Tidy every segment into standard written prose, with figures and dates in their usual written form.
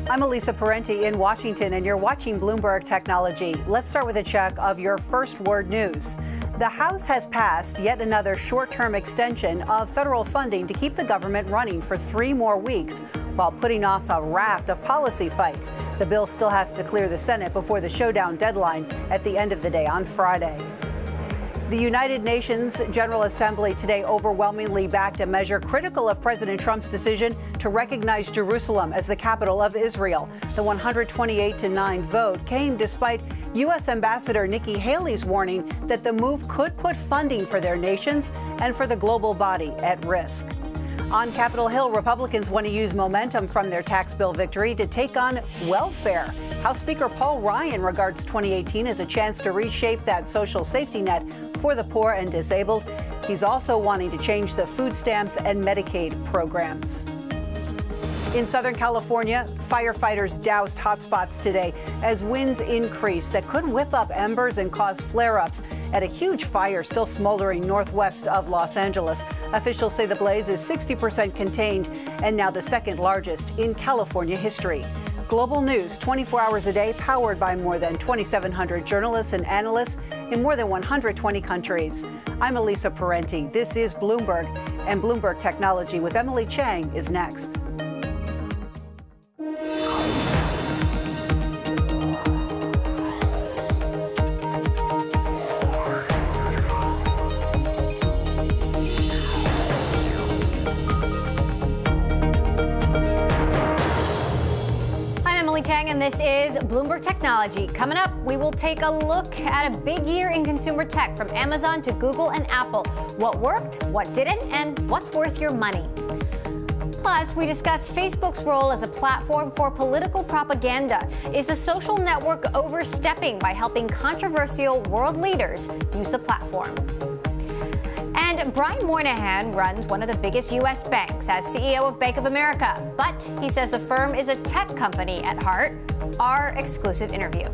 I'm Elisa Parenti in Washington, and you're watching Bloomberg Technology. Let's start with a check of your first word news. The House has passed yet another short-term extension of federal funding to keep the government running for 3 more weeks while putting off a raft of policy fights. The bill still has to clear the Senate before the showdown deadline at the end of the day on Friday. The United Nations General Assembly today overwhelmingly backed a measure critical of President Trump's decision to recognize Jerusalem as the capital of Israel. The 128-9 vote came despite U.S. Ambassador Nikki Haley's warning that the move could put funding for their nations and for the global body at risk. On Capitol Hill, Republicans want to use momentum from their tax bill victory to take on welfare. House Speaker Paul Ryan regards 2018 as a chance to reshape that social safety net for the poor and disabled. He's also wanting to change the food stamps and Medicaid programs. In Southern California, firefighters doused hotspots today as winds increase that could whip up embers and cause flare-ups at a huge fire still smoldering northwest of Los Angeles. Officials say the blaze is 60% contained and now the second largest in California history. Global news 24 hours a day, powered by more than 2,700 journalists and analysts in more than 120 countries. I'm Elisa Parenti. This is Bloomberg, and Bloomberg Technology with Emily Chang is next. And this is Bloomberg Technology. Coming up, we will take a look at a big year in consumer tech, from Amazon to Google and Apple. What worked, what didn't, and what's worth your money. Plus, we discuss Facebook's role as a platform for political propaganda. Is the social network overstepping by helping controversial world leaders use the platform? And Brian Moynihan runs one of the biggest U.S. banks as CEO of Bank of America, but he says the firm is a tech company at heart. Our exclusive interview.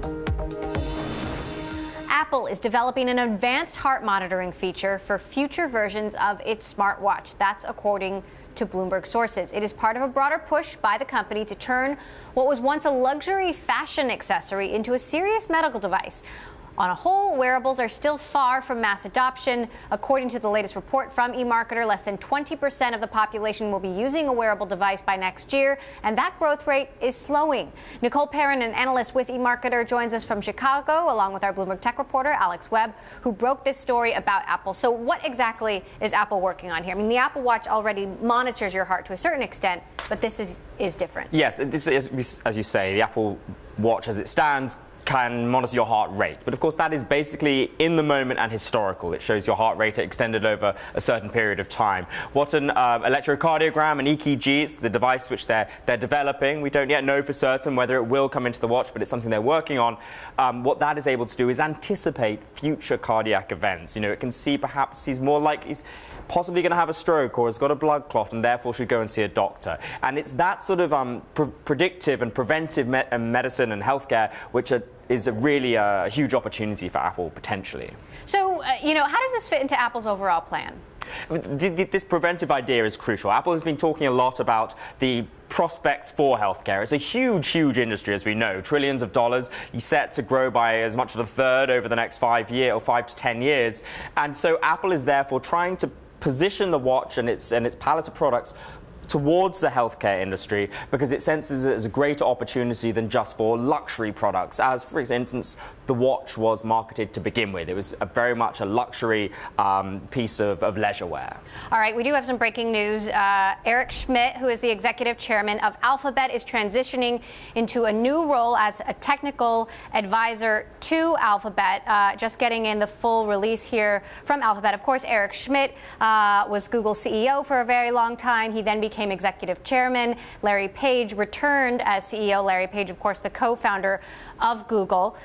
Apple is developing an advanced heart monitoring feature for future versions of its smartwatch. That's according to Bloomberg sources. It is part of a broader push by the company to turn what was once a luxury fashion accessory into a serious medical device. On a whole, wearables are still far from mass adoption. According to the latest report from eMarketer, less than 20% of the population will be using a wearable device by next year, and that growth rate is slowing. Nicole Perrin, an analyst with eMarketer, joins us from Chicago, along with our Bloomberg Tech reporter, Alex Webb, who broke this story about Apple. So what exactly is Apple working on here? I mean, the Apple Watch already monitors your heart to a certain extent, but this is different. Yes, this is, as you say, the Apple Watch as it stands can monitor your heart rate. But of course, that is basically in the moment and historical. It shows your heart rate extended over a certain period of time. What an electrocardiogram, an EKG, it's the device which they're developing. We don't yet know for certain whether it will come into the watch, but it's something they're working on. What that is able to do is anticipate future cardiac events. You know, it can see perhaps he's possibly going to have a stroke or has got a blood clot and therefore should go and see a doctor. And it's that sort of predictive and preventive medicine and healthcare which is really a huge opportunity for Apple, potentially. So, how does this fit into Apple's overall plan? This preventive idea is crucial. Apple has been talking a lot about the prospects for healthcare. It's a huge, huge industry, as we know. Trillions of dollars. He's set to grow by as much as a third over the next 5 to 10 years. And so Apple is therefore trying to position the watch and its palette of products towards the healthcare industry because it senses it as a greater opportunity than just for luxury products, as, for instance, the watch was marketed to begin with. It was very much a luxury piece of leisure wear. All right, we do have some breaking news. Eric Schmidt, who is the executive chairman of Alphabet, is transitioning into a new role as a technical advisor to Alphabet. Just getting in the full release here from Alphabet. Of course, Eric Schmidt was Google's CEO for a very long time. He then became executive chairman. Larry Page returned as CEO. Larry Page, of course, the co-founder of Google.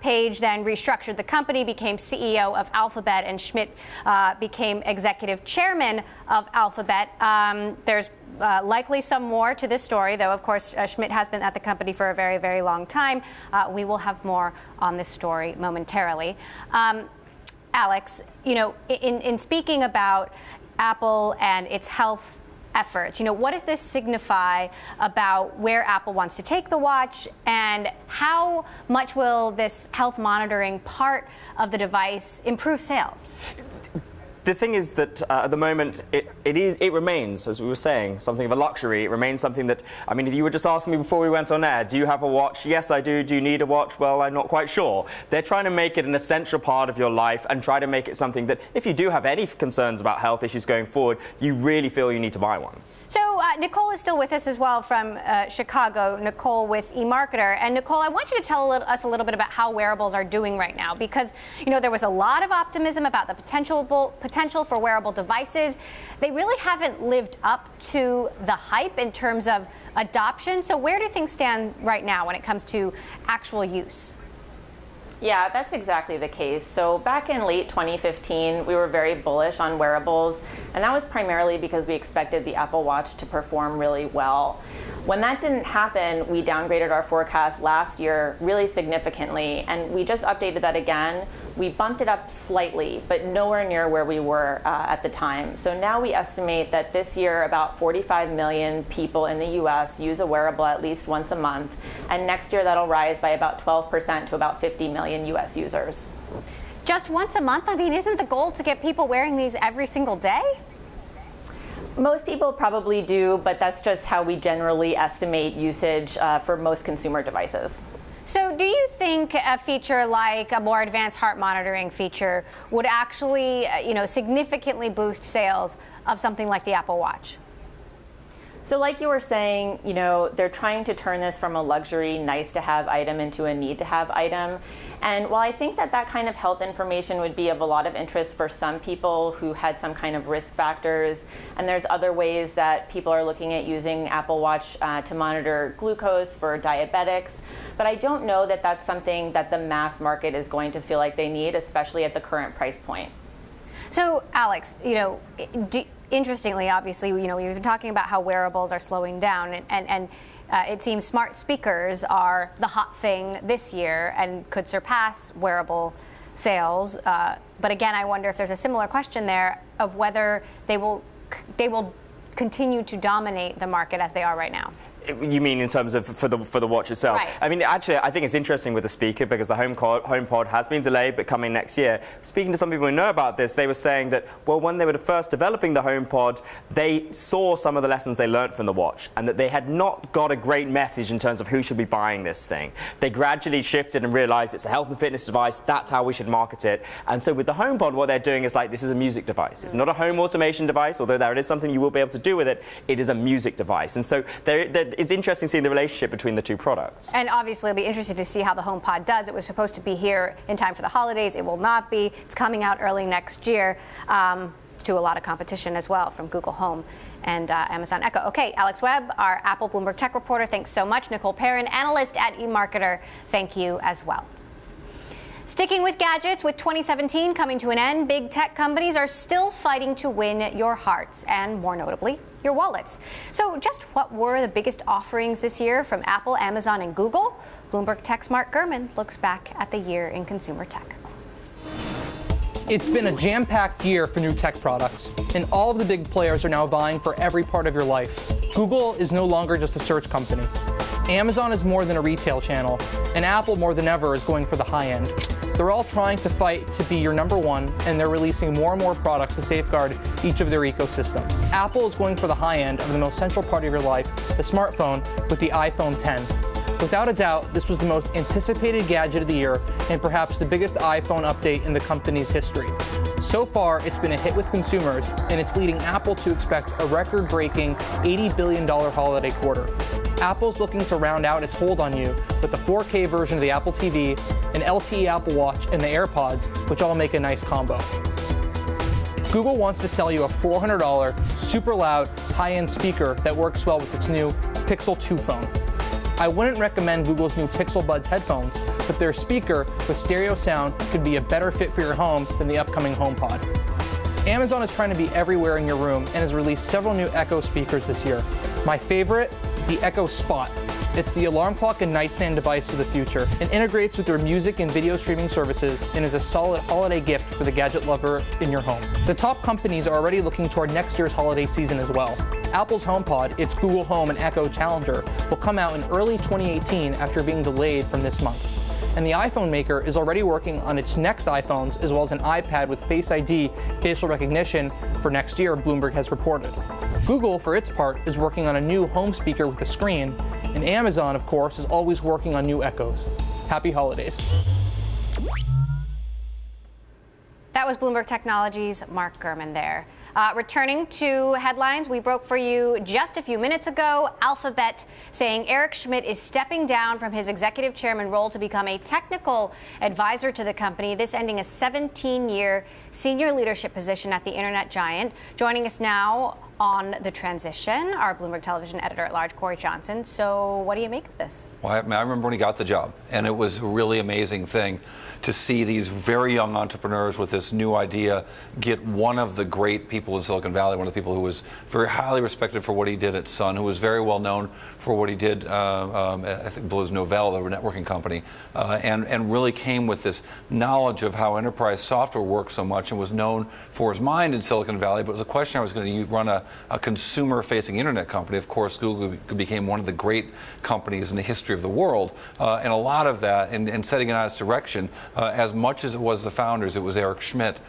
Page then restructured the company, became CEO of Alphabet, and Schmidt became executive chairman of Alphabet. There's likely some more to this story, though, of course, Schmidt has been at the company for a very, very long time. We will have more on this story momentarily. Alex, in speaking about Apple and its health efforts. What does this signify about where Apple wants to take the watch, and how much will this health monitoring part of the device improve sales? The thing is that at the moment, it remains, as we were saying, something of a luxury. It remains something that, I mean, if you were just asking me before we went on air, do you have a watch? Yes, I do. Do you need a watch? Well, I'm not quite sure. They're trying to make it an essential part of your life and try to make it something that, if you do have any concerns about health issues going forward, you really feel you need to buy one. So Nicole is still with us as well from Chicago. Nicole with eMarketer. And Nicole, I want you to tell us a little bit about how wearables are doing right now, because there was a lot of optimism about the potential for wearable devices. They really haven't lived up to the hype in terms of adoption. So where do things stand right now when it comes to actual use? Yeah, that's exactly the case. So back in late 2015, we were very bullish on wearables, and that was primarily because we expected the Apple Watch to perform really well. When that didn't happen, we downgraded our forecast last year really significantly, and we just updated that again. We bumped it up slightly, but nowhere near where we were at the time. So now we estimate that this year about 45 million people in the US use a wearable at least once a month, and next year that'll rise by about 12% to about 50 million US users. Just once a month? I mean, isn't the goal to get people wearing these every single day? Most people probably do, but that's just how we generally estimate usage for most consumer devices. So do you think a feature like a more advanced heart monitoring feature would actually, significantly boost sales of something like the Apple Watch? So like you were saying, they're trying to turn this from a luxury, nice-to-have item into a need-to-have item. And while I think that that kind of health information would be of a lot of interest for some people who had some kind of risk factors, and there's other ways that people are looking at using Apple Watch to monitor glucose for diabetics, but I don't know that that's something that the mass market is going to feel like they need, especially at the current price point. So, Alex, interestingly, obviously, we've been talking about how wearables are slowing down, and it seems smart speakers are the hot thing this year and could surpass wearable sales. But again, I wonder if there's a similar question there of whether they will continue to dominate the market as they are right now. You mean in terms of for the watch itself? Right. I mean, actually, I think it's interesting with the speaker because the HomePod has been delayed, but coming next year. Speaking to some people who know about this, they were saying that, well, when they were first developing the HomePod, they saw some of the lessons they learned from the watch, and that they had not got a great message in terms of who should be buying this thing. They gradually shifted and realized it's a health and fitness device. That's how we should market it. And so with the HomePod, what they're doing is like, this is a music device. It's not a home automation device, although there is something you will be able to do with it. It is a music device, and so it's interesting seeing the relationship between the two products. And obviously, it'll be interesting to see how the HomePod does. It was supposed to be here in time for the holidays. It will not be. It's coming out early next year to a lot of competition as well from Google Home and Amazon Echo. Okay, Alex Webb, our Apple Bloomberg Tech reporter, thanks so much. Nicole Perrin, analyst at eMarketer, thank you as well. Sticking with gadgets, with 2017 coming to an end, big tech companies are still fighting to win your hearts and, more notably, your wallets. So just what were the biggest offerings this year from Apple, Amazon, and Google? Bloomberg Tech's Mark Gurman looks back at the year in consumer tech. It's been a jam-packed year for new tech products, and all of the big players are now vying for every part of your life. Google is no longer just a search company. Amazon is more than a retail channel, and Apple more than ever is going for the high end. They're all trying to fight to be your number one, and they're releasing more and more products to safeguard each of their ecosystems. Apple is going for the high end of the most central part of your life, the smartphone, with the iPhone 10. Without a doubt, this was the most anticipated gadget of the year and perhaps the biggest iPhone update in the company's history. So far, it's been a hit with consumers, and it's leading Apple to expect a record-breaking $80 billion holiday quarter. Apple's looking to round out its hold on you with the 4K version of the Apple TV, an LTE Apple Watch, and the AirPods, which all make a nice combo. Google wants to sell you a $400, super loud, high-end speaker that works well with its new Pixel 2 phone. I wouldn't recommend Google's new Pixel Buds headphones, but their speaker with stereo sound could be a better fit for your home than the upcoming HomePod. Amazon is trying to be everywhere in your room and has released several new Echo speakers this year. My favorite, the Echo Spot. It's the alarm clock and nightstand device of the future. It integrates with your music and video streaming services and is a solid holiday gift for the gadget lover in your home. The top companies are already looking toward next year's holiday season as well. Apple's HomePod, its Google Home and Echo challenger, will come out in early 2018 after being delayed from this month. And the iPhone maker is already working on its next iPhones as well as an iPad with Face ID, facial recognition, for next year, Bloomberg has reported. Google, for its part, is working on a new home speaker with a screen, and Amazon, of course, is always working on new Echoes. Happy holidays. That was Bloomberg Technology's Mark Gurman there. Returning to headlines, we broke for you just a few minutes ago. Alphabet saying Eric Schmidt is stepping down from his executive chairman role to become a technical advisor to the company, this ending a 17-year senior leadership position at the internet giant. Joining us now on the transition, our Bloomberg Television editor-at-large, Corey Johnson. So what do you make of this? Well, I remember when he got the job, and it was a really amazing thing to see these very young entrepreneurs with this new idea get one of the great people in Silicon Valley, one of the people who was very highly respected for what he did at Sun, who was very well known for what he did, I think Blue's Novell, the networking company, and really came with this knowledge of how enterprise software works so much and was known for his mind in Silicon Valley. But it was a question, I was going to run a consumer-facing internet company. Of course, Google became one of the great companies in the history of the world, and a lot of that, in setting it on its direction, as much as it was the founders, it was Eric Schmidt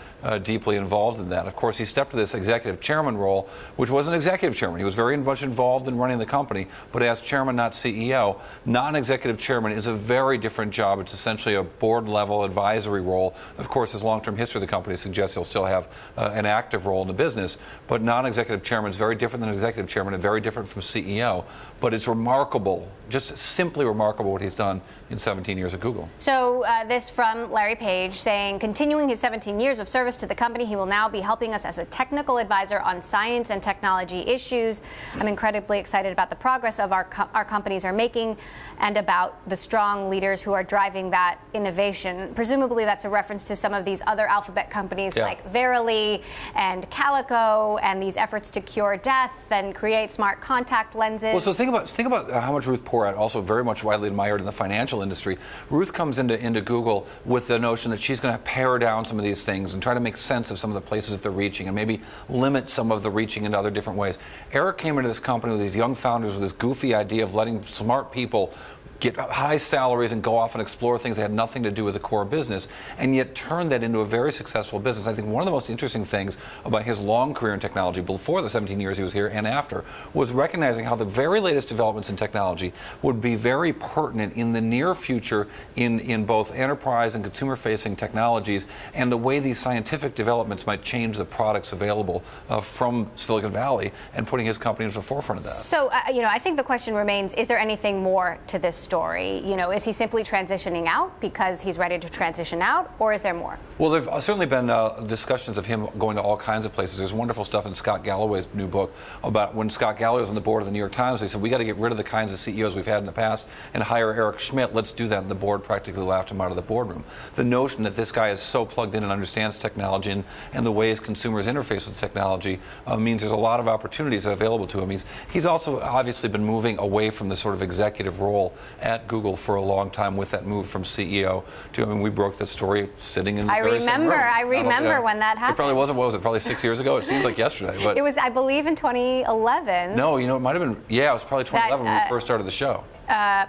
deeply involved in that. Of course, he stepped to this executive chairman role, which was an executive chairman. He was very much involved in running the company, but as chairman, not CEO. Non-executive chairman is a very different job. It's essentially a board-level advisory role. Of course, his long-term history of the company suggests he'll still have an active role in the business, but non-executive chairman is very different than executive chairman and very different from CEO. But it's remarkable, just simply remarkable what he's done in 17 years at Google. So this from Larry Page saying, continuing his 17 years of service to the company, he will now be helping us as a technical advisor on science and technology issues. I'm incredibly excited about the progress of our companies are making and about the strong leaders who are driving that innovation. Presumably that's a reference to some of these other Alphabet companies like Verily and Calico and these efforts to cure death and create smart contact lenses. Well, so think about how much Ruth Porat, also very much widely admired in the financial industry. Ruth comes into Google with the notion that she's going to pare down some of these things and try to make sense of some of the places that they're reaching and maybe limit some of the reaching into other different ways. Eric came into this company with these young founders with this goofy idea of letting smart people get high salaries and go off and explore things that had nothing to do with the core business, and yet turn that into a very successful business. I think one of the most interesting things about his long career in technology, before the 17 years he was here and after, was recognizing how the very latest developments in technology would be very pertinent in the near future in both enterprise and consumer-facing technologies, and the way these scientific developments might change the products available from Silicon Valley, and putting his company into the forefront of that. So, I think the question remains, is there anything more to this story? Is he simply transitioning out because he's ready to transition out, or is there more? Well, there have certainly been discussions of him going to all kinds of places. There's wonderful stuff in Scott Galloway's new book about when Scott Galloway was on the board of the New York Times. They said, we got to get rid of the kinds of CEOs we've had in the past and hire Eric Schmidt. Let's do that. And the board practically laughed him out of the boardroom. The notion that this guy is so plugged in and understands technology and the ways consumers interface with technology means there's a lot of opportunities available to him. He's also obviously been moving away from the sort of executive role at Google for a long time, with that move from CEO to, we broke this story sitting in the very same room. I remember when that happened. It probably wasn't, what was it, probably 6 years ago? It seems like yesterday. But it was, I believe, in 2011. No, it might have been, it was probably 2011 when we first started the show.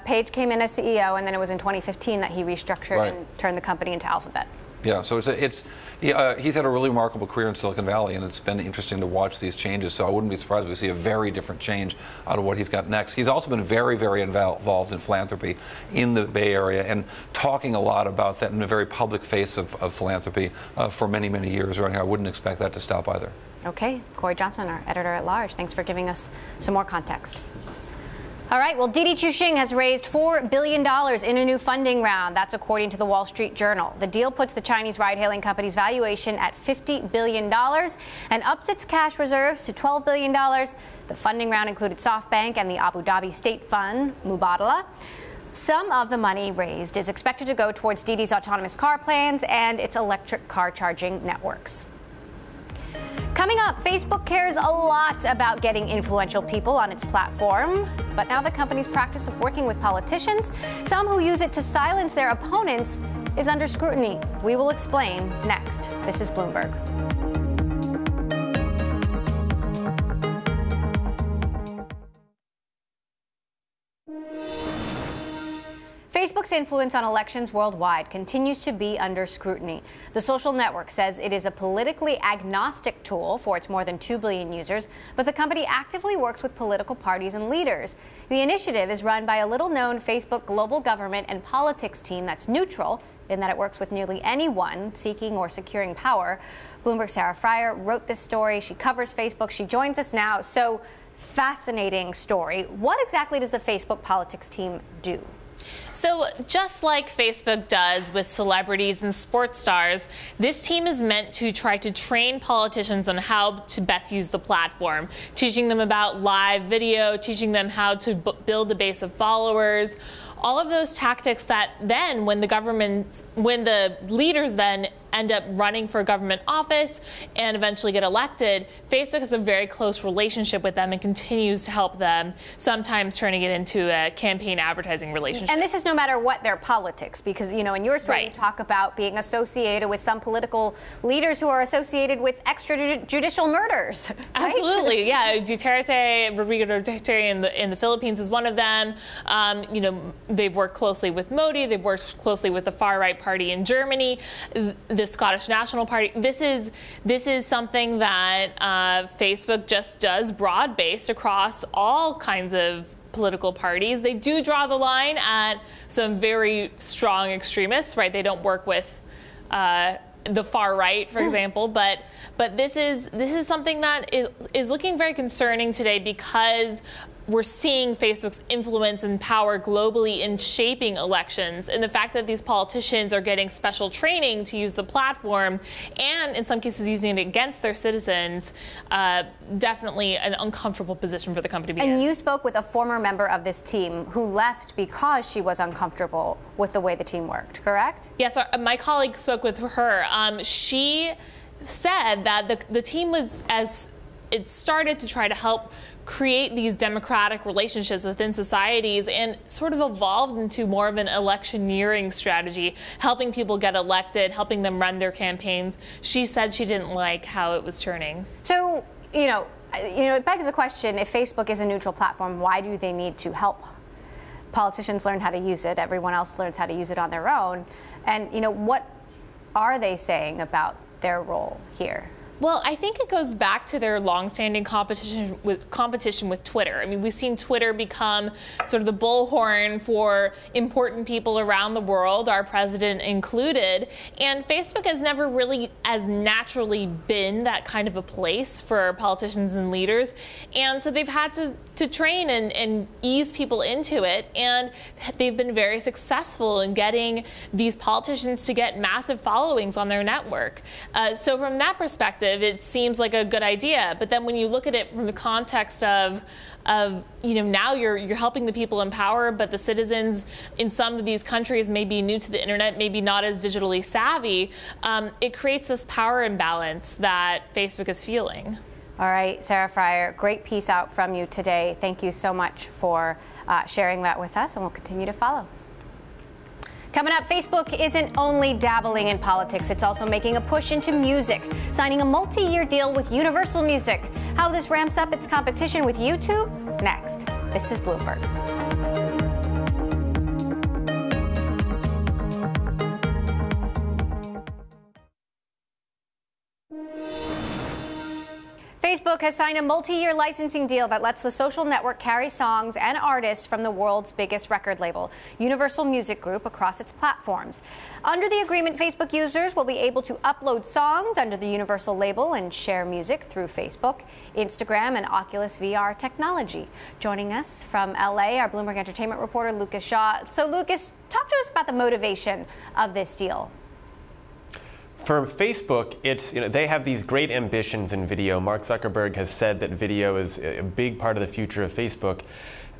Page came in as CEO, and then it was in 2015 that he restructured and turned the company into Alphabet. Yeah, so he's had a really remarkable career in Silicon Valley, and it's been interesting to watch these changes. So I wouldn't be surprised if we see a very different change out of what he's got next. He's also been very, very involved in philanthropy in the Bay Area, and talking a lot about that in a very public face of philanthropy for many, many years. I wouldn't expect that to stop either. Okay, Corey Johnson, our editor-at-large. Thanks for giving us some more context. All right, well, Didi Chuxing has raised $4 billion in a new funding round. That's according to the Wall Street Journal. The deal puts the Chinese ride-hailing company's valuation at $50 billion and ups its cash reserves to $12 billion. The funding round included SoftBank and the Abu Dhabi state fund, Mubadala. Some of the money raised is expected to go towards Didi's autonomous car plans and its electric car charging networks. Coming up, Facebook cares a lot about getting influential people on its platform. But now the company's practice of working with politicians, some who use it to silence their opponents, is under scrutiny. We will explain next. This is Bloomberg. Facebook's influence on elections worldwide continues to be under scrutiny. The social network says it is a politically agnostic tool for its more than 2 billion users, but the company actively works with political parties and leaders. The initiative is run by a little-known Facebook global government and politics team that's neutral in that it works with nearly anyone seeking or securing power. Bloomberg's Sarah Fryer wrote this story. She covers Facebook. She joins us now. So, fascinating story. What exactly does the Facebook politics team do? So just like Facebook does with celebrities and sports stars, this team is meant to try to train politicians on how to best use the platform, teaching them about live video, teaching them how to build a base of followers, all of those tactics that then when the leaders then end up running for government office and eventually get elected, Facebook has a very close relationship with them and continues to help them, sometimes turning it into a campaign advertising relationship. And this is no matter what their politics, because, you know, in your story, you talk about being associated with some political leaders who are associated with extrajudicial murders. Right? Absolutely, yeah. Rodrigo Duterte in the Philippines is one of them. You know, they've worked closely with Modi. They've worked closely with the far-right party in Germany, the Scottish National Party. This is something that Facebook just does broad-based across all kinds of political parties. They do draw the line at some very strong extremists, right? They don't work with the far right, for example, but this is something that is looking very concerning today because we're seeing Facebook's influence and power globally in shaping elections, and the fact that these politicians are getting special training to use the platform and in some cases using it against their citizens, definitely an uncomfortable position for the company to be in. And you spoke with a former member of this team who left because she was uncomfortable with the way the team worked, correct? Yes, my colleague spoke with her. She said that the team was, as it started to try to help create these democratic relationships within societies and sort of evolved into more of an electioneering strategy, helping people get elected, helping them run their campaigns. She said she didn't like how it was turning. So, it begs the question, if Facebook is a neutral platform, why do they need to help politicians learn how to use it? Everyone else learns how to use it on their own. And, what are they saying about their role here? Well, I think it goes back to their longstanding competition with Twitter. I mean, we've seen Twitter become sort of the bullhorn for important people around the world, our president included. And Facebook has never really as naturally been that kind of a place for politicians and leaders. And so they've had to train and ease people into it. And they've been very successful in getting these politicians to get massive followings on their network. So from that perspective, it seems like a good idea. But then when you look at it from the context of now you're helping the people in power, but the citizens in some of these countries may be new to the internet, maybe not as digitally savvy, it creates this power imbalance that Facebook is feeling. All right, Sarah Fryer, great piece out from you today. Thank you so much for sharing that with us, and we'll continue to follow. Coming up, Facebook isn't only dabbling in politics, it's also making a push into music, signing a multi-year deal with Universal Music. How this ramps up its competition with YouTube? Next. This is Bloomberg. Facebook has signed a multi-year licensing deal that lets the social network carry songs and artists from the world's biggest record label, Universal Music Group, across its platforms. Under the agreement, Facebook users will be able to upload songs under the Universal label and share music through Facebook, Instagram, and Oculus VR technology. Joining us from LA, our Bloomberg Entertainment reporter, Lucas Shaw. So, Lucas, talk to us about the motivation of this deal. For Facebook, they have these great ambitions in video. Mark Zuckerberg has said that video is a big part of the future of Facebook.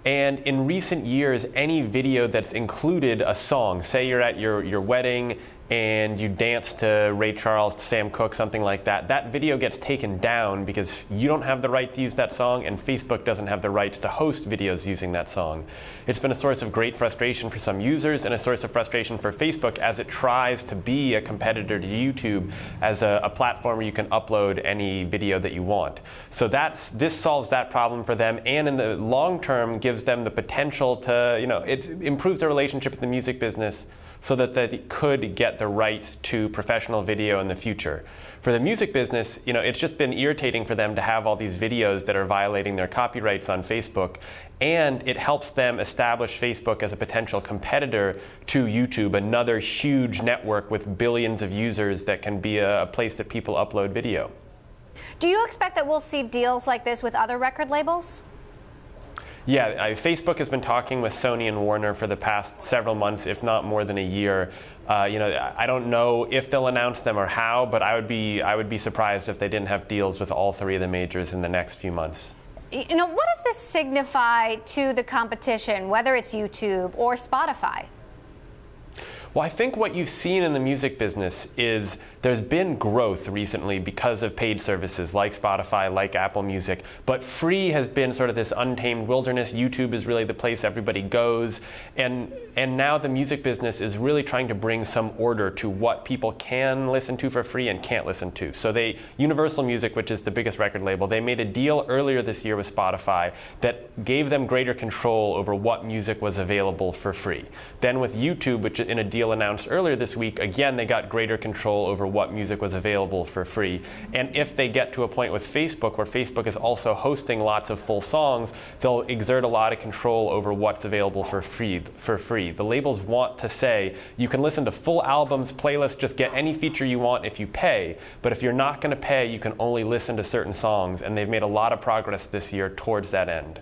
And in recent years, any video that's included a song, say you're at your wedding and you dance to Ray Charles, to Sam Cooke, something like that, that video gets taken down because you don't have the right to use that song and Facebook doesn't have the rights to host videos using that song. It's been a source of great frustration for some users and a source of frustration for Facebook as it tries to be a competitor to YouTube as a platform where you can upload any video that you want. So this solves that problem for them, and in the long term gives them the potential to, it improves their relationship with the music business so that they could get the rights to professional video in the future. For the music business, it's just been irritating for them to have all these videos that are violating their copyrights on Facebook, and it helps them establish Facebook as a potential competitor to YouTube, another huge network with billions of users that can be a place that people upload video. Do you expect that we'll see deals like this with other record labels? Yeah, Facebook has been talking with Sony and Warner for the past several months, if not more than a year. I don't know if they'll announce them or how, but I would be surprised if they didn't have deals with all three of the majors in the next few months. What does this signify to the competition, whether it's YouTube or Spotify? Well, I think what you've seen in the music business is there's been growth recently because of paid services like Spotify, like Apple Music, but free has been sort of this untamed wilderness. YouTube is really the place everybody goes, and now the music business is really trying to bring some order to what people can listen to for free and can't listen to. So Universal Music, which is the biggest record label, they made a deal earlier this year with Spotify that gave them greater control over what music was available for free. Then with YouTube, which in a deal announced earlier this week, again, they got greater control over what music was available for free. And if they get to a point with Facebook where Facebook is also hosting lots of full songs, they'll exert a lot of control over what's available for free. The labels want to say you can listen to full albums, playlists, just get any feature you want if you pay. But if you're not going to pay, you can only listen to certain songs. And they've made a lot of progress this year towards that end.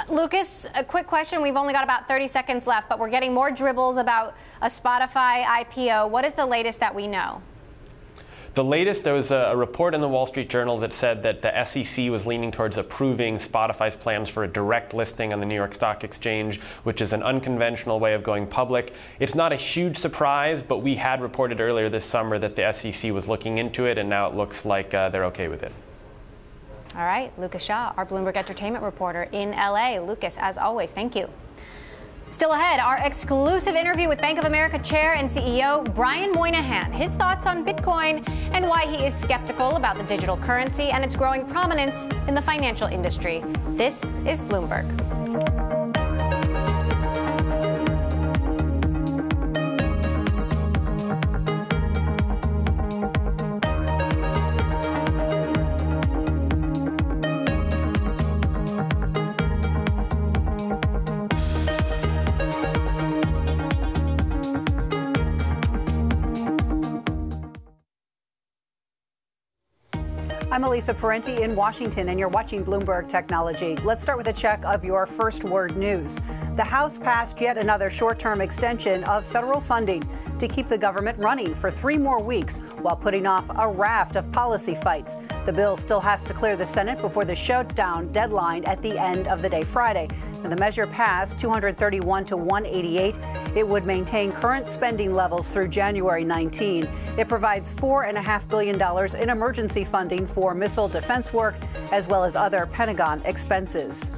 Lucas, a quick question. We've only got about 30 seconds left, but we're getting more dribbles about a Spotify IPO. What is the latest that we know? The latest, there was a report in the Wall Street Journal that said that the SEC was leaning towards approving Spotify's plans for a direct listing on the New York Stock Exchange, which is an unconventional way of going public. It's not a huge surprise, but we had reported earlier this summer that the SEC was looking into it, and now it looks like they're okay with it. All right, Lucas Shaw, our Bloomberg Entertainment reporter in LA. Lucas, as always, thank you. Still ahead, our exclusive interview with Bank of America Chair and CEO Brian Moynihan. His thoughts on Bitcoin and why he is skeptical about the digital currency and its growing prominence in the financial industry. This is Bloomberg. I'm Elisa Parenti in Washington, and you're watching Bloomberg Technology. Let's start with a check of your first word news. The House passed yet another short-term extension of federal funding to keep the government running for 3 more weeks while putting off a raft of policy fights. The bill still has to clear the Senate before the shutdown deadline at the end of the day Friday. And the measure passed 231 to 188. It would maintain current spending levels through January 19. It provides $4.5 billion in emergency funding for missile defense work, as well as other Pentagon expenses.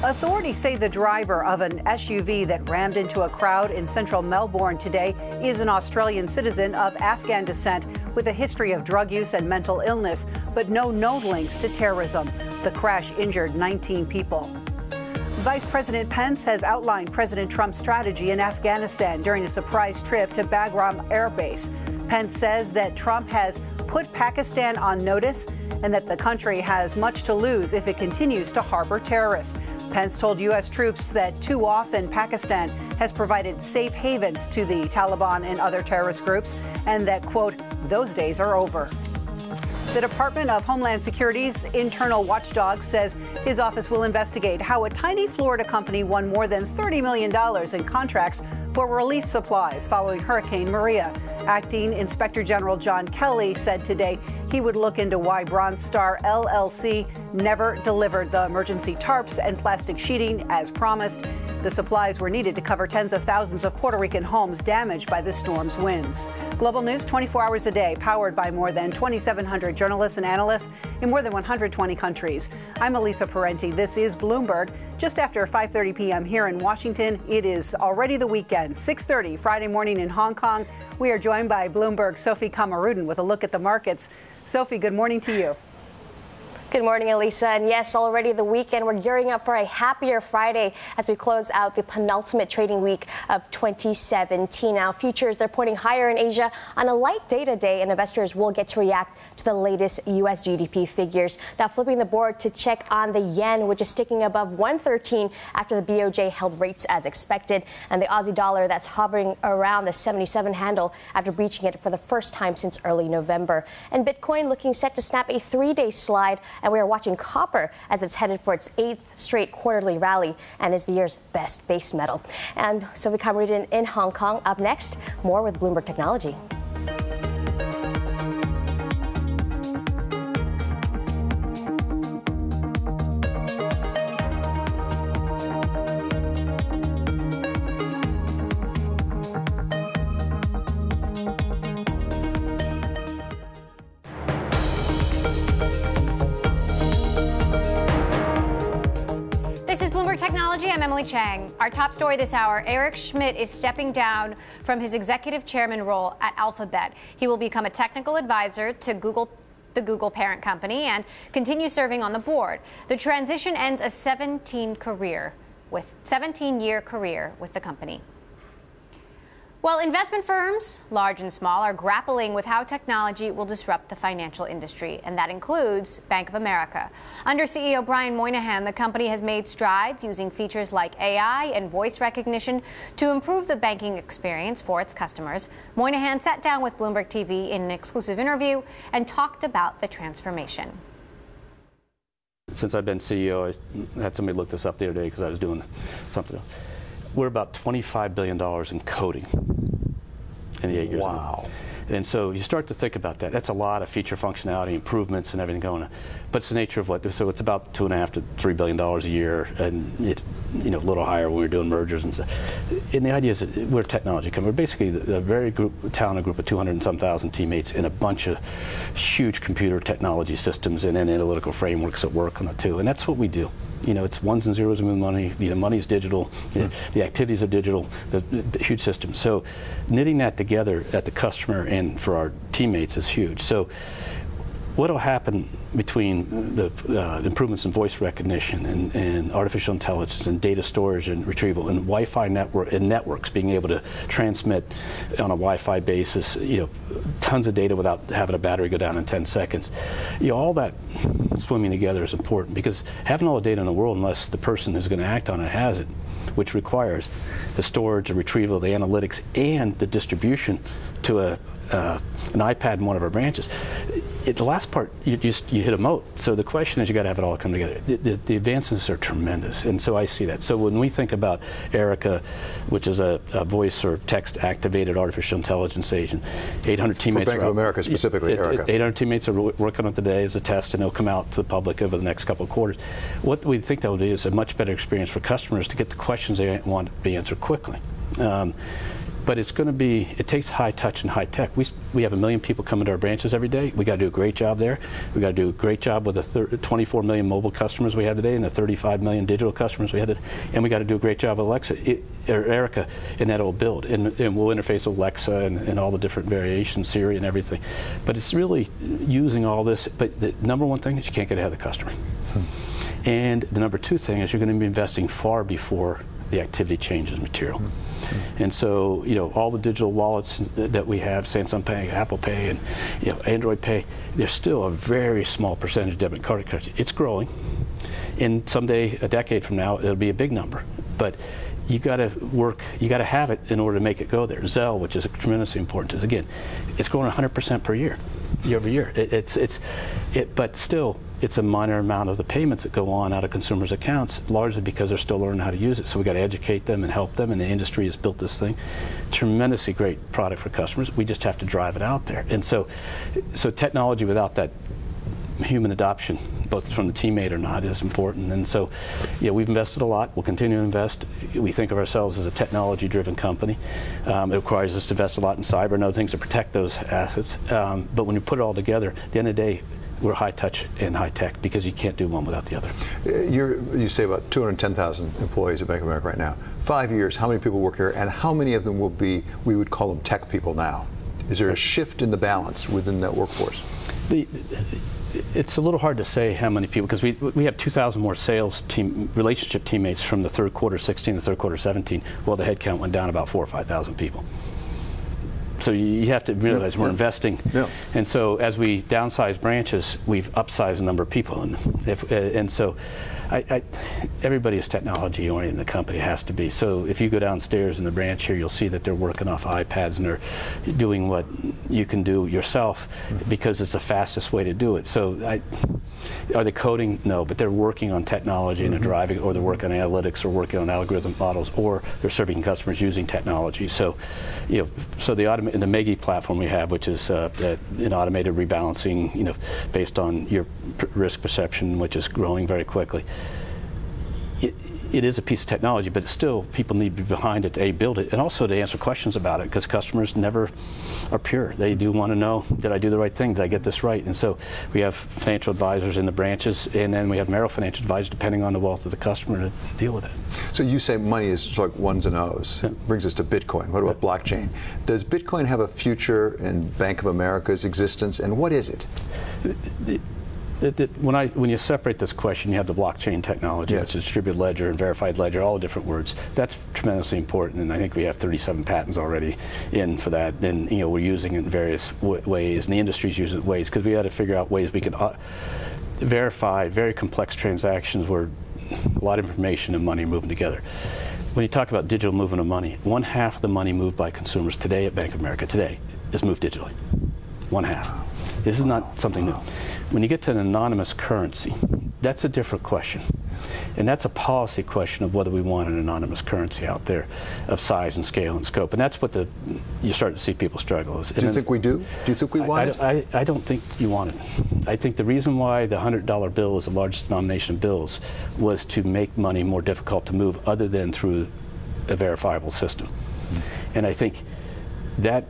Authorities say the driver of an SUV that rammed into a crowd in central Melbourne today is an Australian citizen of Afghan descent with a history of drug use and mental illness, but no known links to terrorism. The crash injured 19 people. Vice President Pence has outlined President Trump's strategy in Afghanistan during a surprise trip to Bagram Air Base. Pence says that Trump has put Pakistan on notice and that the country has much to lose if it continues to harbor terrorists. Pence told U.S. troops that too often Pakistan has provided safe havens to the Taliban and other terrorist groups, and that, quote, those days are over. The Department of Homeland Security's internal watchdog says his office will investigate how a tiny Florida company won more than $30 million in contracts for relief supplies following Hurricane Maria. Acting Inspector General John Kelly said today he would look into why Bronze Star LLC never delivered the emergency tarps and plastic sheeting as promised. The supplies were needed to cover tens of thousands of Puerto Rican homes damaged by the storm's winds. Global News 24 hours a day, powered by more than 2,700 journalists and analysts in more than 120 countries. I'm Elisa Parenti. This is Bloomberg. Just after 5:30 p.m. here in Washington, it is already the weekend. 6:30 Friday morning in Hong Kong. We are joined by Bloomberg's Sophie Kamarudin with a look at the markets. Sophie, good morning to you. Good morning, Elisa. And yes, already the weekend. We're gearing up for a happier Friday as we close out the penultimate trading week of 2017. Now, futures, they're pointing higher in Asia on a light data day, and investors will get to react to the latest U.S. GDP figures. Now, flipping the board to check on the yen, which is sticking above 113 after the BOJ held rates as expected, and the Aussie dollar that's hovering around the 77 handle after breaching it for the first time since early November. And Bitcoin looking set to snap a 3-day slide. And we are watching copper as it's headed for its 8th straight quarterly rally and is the year's best base metal. And Sophie Kamarudin in Hong Kong. Up next, more with Bloomberg Technology. Technology, I'm Emily Chang. Our top story this hour, Eric Schmidt is stepping down from his executive chairman role at Alphabet. He will become a technical advisor to the Google parent company, and continue serving on the board. The transition ends a 17-year career with the company. Well, investment firms, large and small, are grappling with how technology will disrupt the financial industry, and that includes Bank of America. Under CEO Brian Moynihan, the company has made strides using features like AI and voice recognition to improve the banking experience for its customers. Moynihan sat down with Bloomberg TV in an exclusive interview and talked about the transformation. Since I've been CEO, I had somebody look this up the other day because I was doing something else. We're about $25 billion in coding in the 8 years. Wow. And so you start to think about that. That's a lot of feature functionality, improvements, and everything going on. But it's the nature of what. So it's about $2.5 to $3 billion a year, and it, a little higher when we're doing mergers and stuff. And the idea is that we're a technology company. We're basically a very talented group of 200 and some thousand teammates in a bunch of huge computer technology systems and analytical frameworks that work on it too. And that's what we do. It's ones and zeros with money. The money's digital. The activities are digital. The huge system. So knitting that together at the customer and for our teammates is huge. So what will happen between the improvements in voice recognition and artificial intelligence and data storage and retrieval and Wi-Fi networks being able to transmit on a Wi-Fi basis, tons of data without having a battery go down in 10 seconds. All that swimming together is important, because having all the data in the world, unless the person who's going to act on it has it, which requires the storage, the retrieval, the analytics, and the distribution to an iPad in one of our branches. The last part, you hit a moat. So the question is, you got to have it all come together. The advances are tremendous, and so I see that. So when we think about Erica, which is a voice or text-activated artificial intelligence agent, 800 teammates. For Bank of America specifically, Erica. 800 teammates are working on it today as a test, and it'll come out to the public over the next couple of quarters. What we think that will do is a much better experience for customers to get the questions they want to be answered quickly. But it's going to be, it takes high touch and high tech. We have 1 million people coming to our branches every day. We got to do a great job there. We got to do a great job with the 24 million mobile customers we have today and the 35 million digital customers we have today. And we got to do a great job with Erica, and that will build. And we'll interface with Alexa and all the different variations, Siri and everything. But it's really using all this. But the number one thing is you can't get ahead of the customer. And the number two thing is you're going to be investing far before the activity changes material. And so, all the digital wallets that we have, Samsung Pay, Apple Pay, and Android Pay, there's still a very small percentage of debit card cards. It's growing, and someday, a decade from now, it'll be a big number. But you got to have it in order to make it go there. Zelle, which is tremendously important, is again, it's growing 100% per year over year. But still, it's a minor amount of the payments that go on out of consumers' accounts, largely because they're still learning how to use it. So we got to educate them and help them, and the industry has built this thing. Tremendously great product for customers. We just have to drive it out there. And so technology without that human adoption, both from the teammate or not, is important. And so, we've invested a lot. We'll continue to invest. We think of ourselves as a technology-driven company. It requires us to invest a lot in cyber and other things to protect those assets. But when you put it all together, at the end of the day, we're high touch and high tech because you can't do one without the other. You say about 210,000 employees at Bank of America right now. 5 years, how many people work here, and how many of them will be, we would call them tech people now? Is there a shift in the balance within that workforce? It's a little hard to say how many people, because we have 2,000 more sales team relationship teammates from the third quarter 16 to third quarter 17. Well, the headcount went down about 4,000 or 5,000 people. So you have to realize we're investing, and so as we downsize branches, we've upsized the number of people, and so everybody is technology oriented in the company, has to be. So if you go downstairs in the branch here, you'll see that they're working off iPads and they're doing what you can do yourself because it's the fastest way to do it. So are they coding? No, but they're working on technology and they're driving, or they're working on analytics, or working on algorithm models, or they're serving customers using technology. So, so the Megi platform we have, which is an automated rebalancing, based on your risk perception, which is growing very quickly. It is a piece of technology, but still people need to be behind it to build it, and also to answer questions about it, because customers never are pure. They do want to know, did I do the right thing? Did I get this right? And so we have financial advisors in the branches, and then we have Merrill financial advisors depending on the wealth of the customer to deal with it. So you say money is like ones and O's. Yeah. Brings us to Bitcoin. What about blockchain? Does Bitcoin have a future in Bank of America's existence, and what is it? When you separate this question, you have the blockchain technology, which is distributed ledger and verified ledger, all the different words. That's tremendously important, and I think we have 37 patents already in for that. And we're using it in various ways, and the industry's using it in ways, because we had to figure out ways we can verify very complex transactions where a lot of information and money are moving together. When you talk about digital movement of money, 1/2 of the money moved by consumers today at Bank of America is moved digitally. 1/2. This is not something new. When you get to an anonymous currency, that's a different question. And that's a policy question of whether we want an anonymous currency out there of size and scale and scope. And that's what you start to see people struggle with. Do you think we do? Do you think we want it? I don't think you want it. I think the reason why the $100 bill is the largest denomination of bills was to make money more difficult to move other than through a verifiable system. And I think that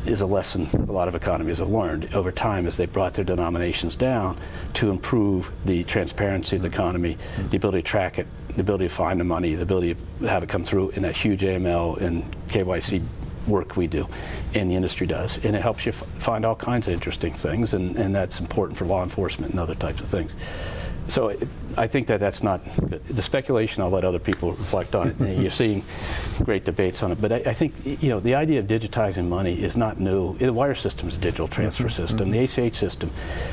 is a lesson a lot of economies have learned over time as they brought their denominations down to improve the transparency of the economy, the ability to track it, the ability to find the money, the ability to have it come through in that huge AML and KYC work we do and the industry does. And it helps you find all kinds of interesting things, and that's important for law enforcement and other types of things. So I think that's not good. The speculation, I'll let other people reflect on it. You're seeing great debates on it. But I think the idea of digitizing money is not new. The wire system is a digital transfer system. The ACH system.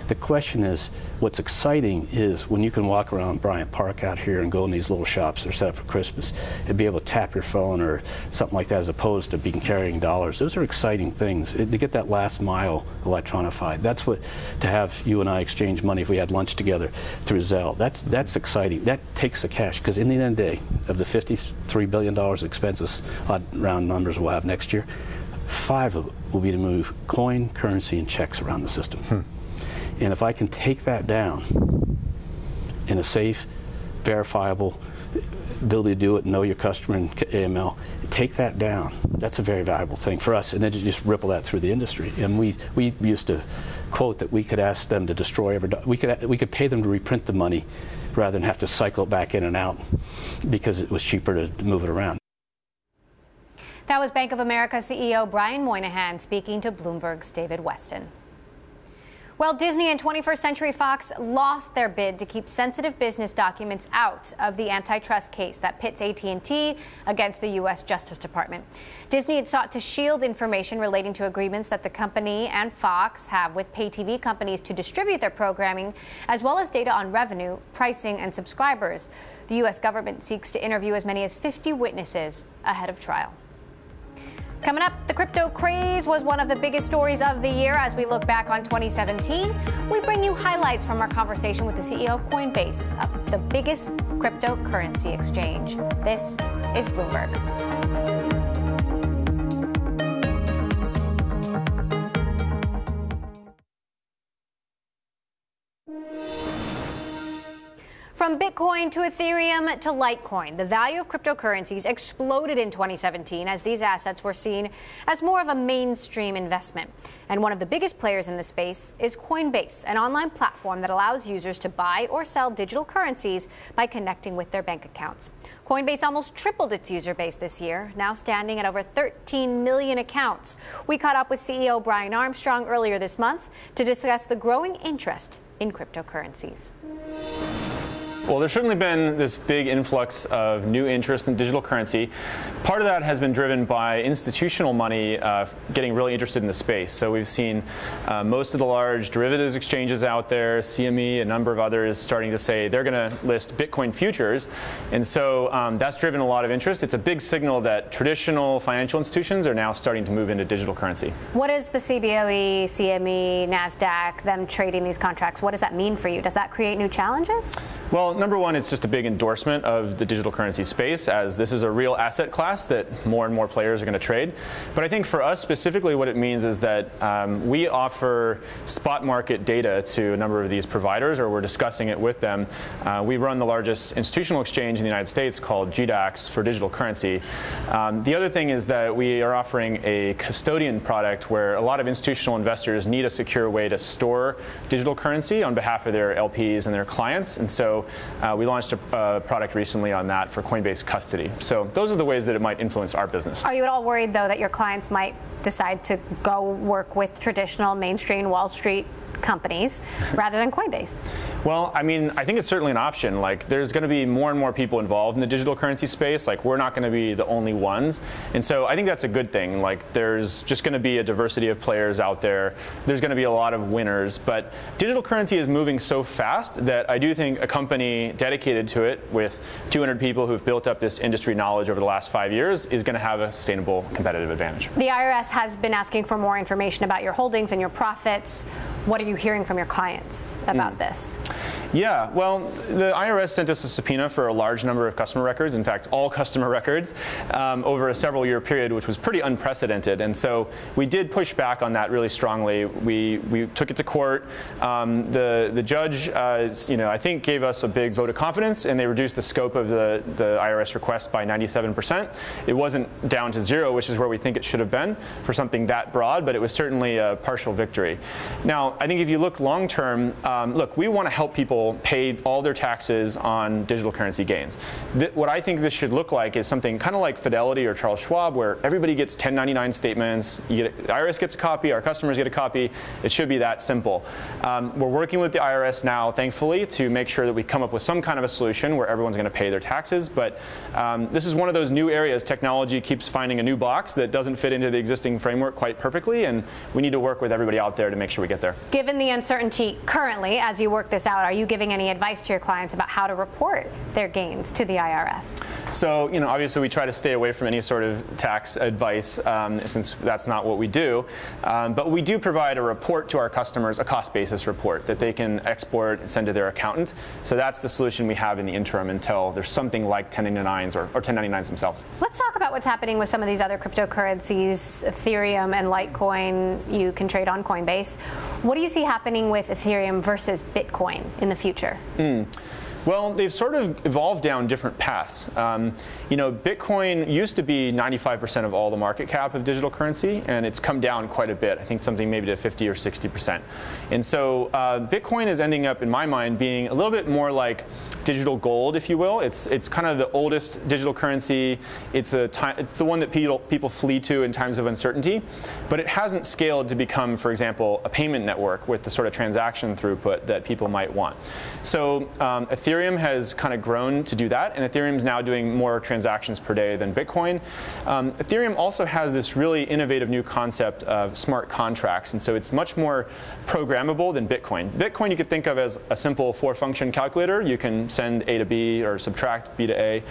The question is, what's exciting is when you can walk around Bryant Park out here and go in these little shops that are set up for Christmas and be able to tap your phone or something like that, as opposed to carrying dollars. Those are exciting things. To get that last mile electronified. That's what, to have you and I exchange money if we had lunch together through Zelle. That's exciting. That takes the cash, because in the end of the day, of the $53 billion expenses, odd round numbers we'll have next year, 5 of it will be to move coin, currency, and checks around the system. And if I can take that down in a safe, verifiable ability to do it, know your customer in AML, take that down. That's a very valuable thing for us, and then just ripple that through the industry. And we used to quote that we could ask them to destroy every we could pay them to reprint the money rather than have to cycle it back in and out, because it was cheaper to move it around. That was Bank of America CEO Brian Moynihan speaking to Bloomberg's David Weston. Well, Disney and 21st Century Fox lost their bid to keep sensitive business documents out of the antitrust case that pits AT&T against the U.S. Justice Department. Disney had sought to shield information relating to agreements that the company and Fox have with pay TV companies to distribute their programming, as well as data on revenue, pricing, and subscribers. The U.S. government seeks to interview as many as 50 witnesses ahead of trial. Coming up, the crypto craze was one of the biggest stories of the year. As we look back on 2017, we bring you highlights from our conversation with the CEO of Coinbase, the biggest cryptocurrency exchange. This is Bloomberg. From Bitcoin to Ethereum to Litecoin, the value of cryptocurrencies exploded in 2017 as these assets were seen as more of a mainstream investment. And one of the biggest players in the space is Coinbase, an online platform that allows users to buy or sell digital currencies by connecting with their bank accounts. Coinbase almost tripled its user base this year, now standing at over 13 million accounts. We caught up with CEO Brian Armstrong earlier this month to discuss the growing interest in cryptocurrencies. Well, there's certainly been this big influx of new interest in digital currency. Part of that has been driven by institutional money getting really interested in the space. So we've seen most of the large derivatives exchanges out there, CME, a number of others starting to say they're going to list Bitcoin futures. And so that's driven a lot of interest. It's a big signal that traditional financial institutions are now starting to move into digital currency. What is the CBOE, CME, NASDAQ, them trading these contracts? What does that mean for you? Does that create new challenges? Well, number one, it's just a big endorsement of the digital currency space, as this is a real asset class that more and more players are going to trade. But I think for us specifically, what it means is that we offer spot market data to a number of these providers, or we're discussing it with them. We run the largest institutional exchange in the United States called GDAX for digital currency. The other thing is that we are offering a custodian product where a lot of institutional investors need a secure way to store digital currency on behalf of their LPs and their clients. And so we launched a product recently on that for Coinbase Custody. So those are the ways that it might influence our business. Are you at all worried, though, that your clients might decide to go work with traditional mainstream Wall Street companies rather than Coinbase? Well, I mean, I think it's certainly an option. Like, there's going to be more and more people involved in the digital currency space. Like, we're not going to be the only ones. And so I think that's a good thing. Like, there's just going to be a diversity of players out there. There's going to be a lot of winners. But digital currency is moving so fast that I do think a company dedicated to it with 200 people who've built up this industry knowledge over the last 5 years is going to have a sustainable competitive advantage. The IRS has been asking for more information about your holdings and your profits. What are you hearing from your clients about this? Yeah, well, the IRS sent us a subpoena for a large number of customer records, in fact, all customer records, over a several-year period, which was pretty unprecedented. And so we did push back on that really strongly. We took it to court. The judge, I think, gave us a big vote of confidence, and they reduced the scope of the IRS request by 97%. It wasn't down to 0, which is where we think it should have been for something that broad, but it was certainly a partial victory. Now, I think if you look long term, look, we want to help people pay all their taxes on digital currency gains. What I think this should look like is something kind of like Fidelity or Charles Schwab, where everybody gets 1099 statements. The IRS gets a copy, our customers get a copy. It should be that simple. We're working with the IRS now, thankfully, to make sure that we come up with some kind of a solution where everyone's going to pay their taxes. But this is one of those new areas. Technology keeps finding a new box that doesn't fit into the existing framework quite perfectly, and we need to work with everybody out there to make sure we get there. Given the uncertainty currently, as you work this out, are you giving any advice to your clients about how to report their gains to the IRS? So, obviously we try to stay away from any sort of tax advice since that's not what we do. But we do provide a report to our customers, a cost basis report that they can export and send to their accountant. So that's the solution we have in the interim until there's something like 1099s or 1099s themselves. Let's talk about what's happening with some of these other cryptocurrencies, Ethereum and Litecoin. You can trade on Coinbase. What do you see happening with Ethereum versus Bitcoin in the future? Well, they've sort of evolved down different paths. Bitcoin used to be 95% of all the market cap of digital currency, and it's come down quite a bit. I think something maybe to 50 or 60%. And so Bitcoin is ending up, in my mind, being a little bit more like digital gold, if you will. It's kind of the oldest digital currency. It's the one that people flee to in times of uncertainty, but it hasn't scaled to become, for example, a payment network with the sort of transaction throughput that people might want. So Ethereum Ethereum has kind of grown to do that, and Ethereum is now doing more transactions per day than Bitcoin. Ethereum also has this really innovative new concept of smart contracts, and so it's much more programmable than Bitcoin. Bitcoin you could think of as a simple 4-function calculator. You can send A to B or subtract B to A.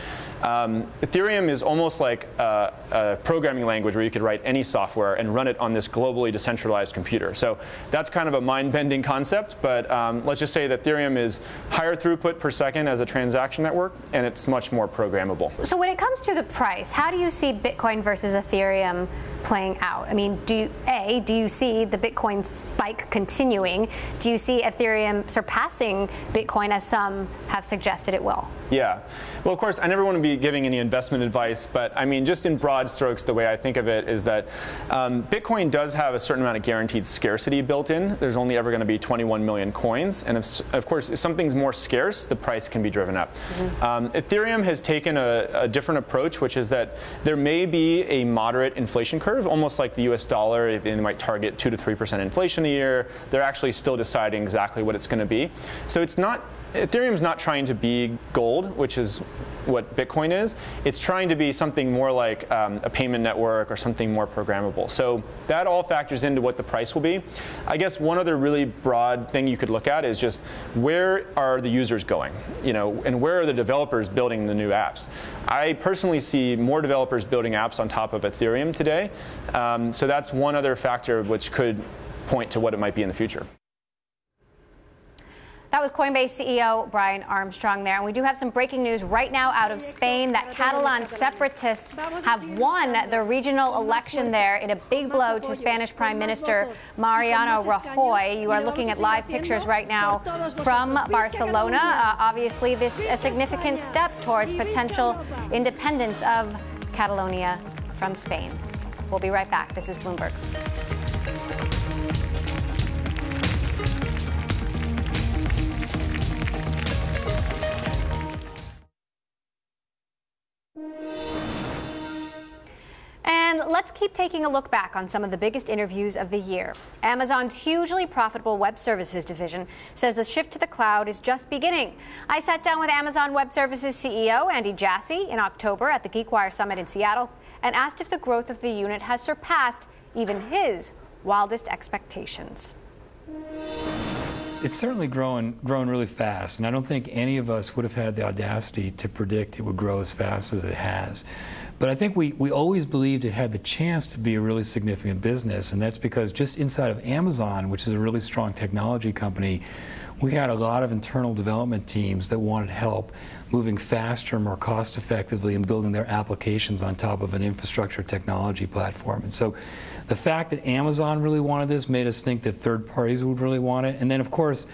Ethereum is almost like a programming language where you could write any software and run it on this globally decentralized computer. So that's kind of a mind-bending concept, but let's just say that Ethereum is higher throughput per second as a transaction network, and it's much more programmable. So when it comes to the price, how do you see Bitcoin versus Ethereum playing out? I mean, do you see the Bitcoin spike continuing? Do you see Ethereum surpassing Bitcoin as some have suggested it will? Yeah. Well, of course, I never want to be giving any investment advice, but I mean, just in broad strokes, the way I think of it is that Bitcoin does have a certain amount of guaranteed scarcity built in. There's only ever going to be 21 million coins. And of course, if something's more scarce, the price can be driven up. Ethereum has taken a different approach, which is that there may be a moderate inflation curve, almost like the US dollar. They might target 2 to 3% inflation a year. They're actually still deciding exactly what it's going to be. So it's not, Ethereum's not trying to be gold, which is what Bitcoin is. It's trying to be something more like a payment network or something more programmable. So that all factors into what the price will be. I guess one other really broad thing you could look at is just where are the users going, and where are the developers building the new apps? I personally see more developers building apps on top of Ethereum today. So that's one other factor which could point to what it might be in the future. That was Coinbase CEO Brian Armstrong there. And we do have some breaking news right now out of Spain that Catalan separatists have won the regional election there in a big blow to Spanish Prime Minister Mariano Rajoy. You are looking at live pictures right now from Barcelona. Obviously, this is a significant step towards potential independence of Catalonia from Spain. We'll be right back. This is Bloomberg. And let's keep taking a look back on some of the biggest interviews of the year. Amazon's hugely profitable web services division says the shift to the cloud is just beginning. I sat down with Amazon Web Services CEO Andy Jassy in October at the GeekWire Summit in Seattle and asked if the growth of the unit has surpassed even his wildest expectations. It's certainly grown really fast, and I don't think any of us would have had the audacity to predict it would grow as fast as it has. But I think we always believed it had the chance to be a really significant business, and that's because just inside of Amazon, which is a really strong technology company, we had a lot of internal development teams that wanted help moving faster, more cost effectively, and building their applications on top of an infrastructure technology platform. And so the fact that Amazon really wanted this made us think that third parties would really want it. And then, of course,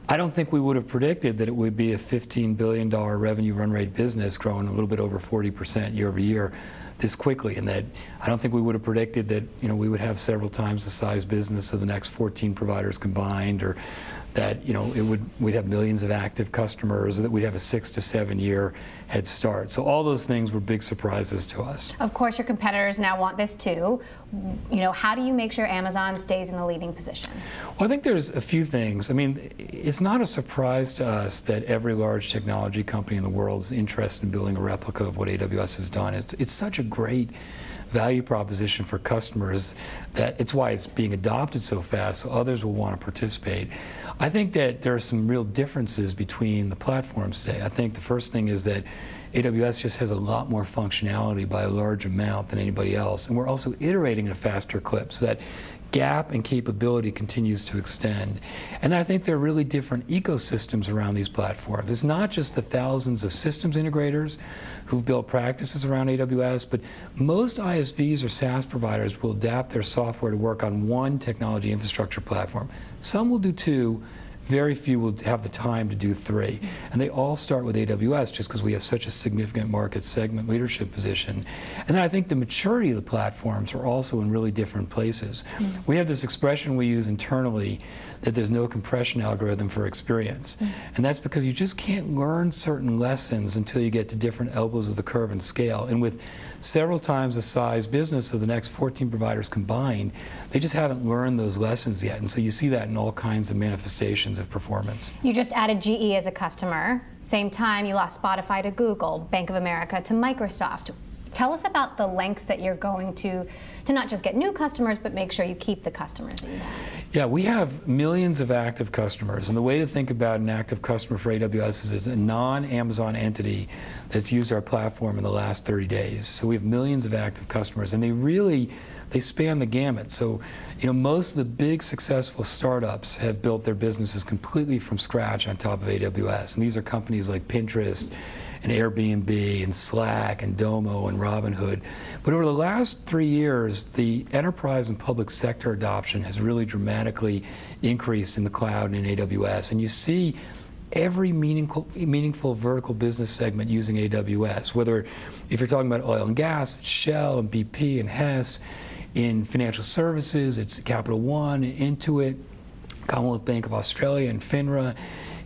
I don't think we would have predicted that it would be a $15 billion revenue run rate business growing a little bit over 40% year over year this quickly, and that I don't think we would have predicted that we would have several times the size business of the next 14 providers combined, or that we'd have millions of active customers, or that we'd have a 6 to 7 year head start. So all those things were big surprises to us. Of course, your competitors now want this too. How do you make sure Amazon stays in the leading position? Well, I think there's a few things. I mean, it's not a surprise to us that every large technology company in the world is interested in building a replica of what AWS has done. It's such a great value proposition for customers that it's why it's being adopted so fast, so others will want to participate. I think that there are some real differences between the platforms today. I think the first thing is that AWS just has a lot more functionality by a large amount than anybody else, and we're also iterating at a faster clip so that gap and capability continues to extend. And I think there are really different ecosystems around these platforms. It's not just the thousands of systems integrators who've built practices around AWS, but most ISVs or SaaS providers will adapt their software to work on one technology infrastructure platform. Some will do two. Very few will have the time to do three. And they all start with AWS just because we have such a significant market segment leadership position. And then I think the maturity of the platforms are also in really different places. We have this expression we use internally that there's no compression algorithm for experience. And that's because you just can't learn certain lessons until you get to different elbows of the curve and scale. And with several times the size business of the next 14 providers combined. They just haven't learned those lessons yet. And so you see that in all kinds of manifestations of performance. You just added GE as a customer. Same time, you lost Spotify to Google, Bank of America to Microsoft. Tell us about the lengths that you're going to not just get new customers, but make sure you keep the customers that you have. Yeah, we have millions of active customers. And the way to think about an active customer for AWS is it's a non-Amazon entity that's used our platform in the last 30 days. So we have millions of active customers, and they span the gamut. So, most of the big successful startups have built their businesses completely from scratch on top of AWS. And these are companies like Pinterest and Airbnb and Slack and Domo and Robinhood. But over the last 3 years, the enterprise and public sector adoption has really dramatically increased in the cloud and in AWS. And you see every meaningful vertical business segment using AWS, whether if you're talking about oil and gas, it's Shell and BP and Hess. In financial services, it's Capital One, Intuit, Commonwealth Bank of Australia, and FINRA.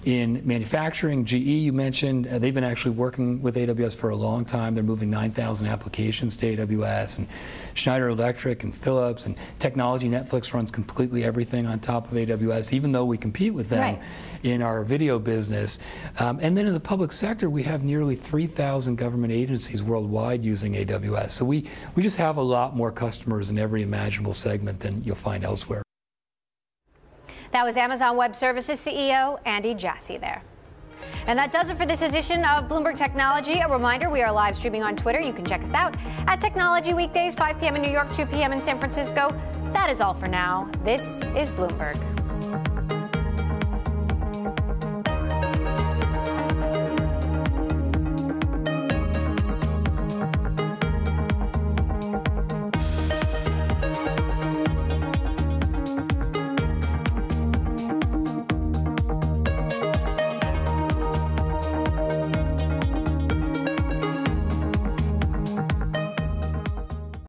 In manufacturing, GE, you mentioned, they've been actually working with AWS for a long time. They're moving 9,000 applications to AWS. And Schneider Electric and Philips and technology, Netflix runs completely everything on top of AWS, even though we compete with them in our video business. And then in the public sector, we have nearly 3,000 government agencies worldwide using AWS. So we just have a lot more customers in every imaginable segment than you'll find elsewhere. That was Amazon Web Services CEO Andy Jassy there. And that does it for this edition of Bloomberg Technology. A reminder, we are live streaming on Twitter. You can check us out at Technology weekdays, 5 p.m. in New York, 2 p.m. in San Francisco. That is all for now. This is Bloomberg.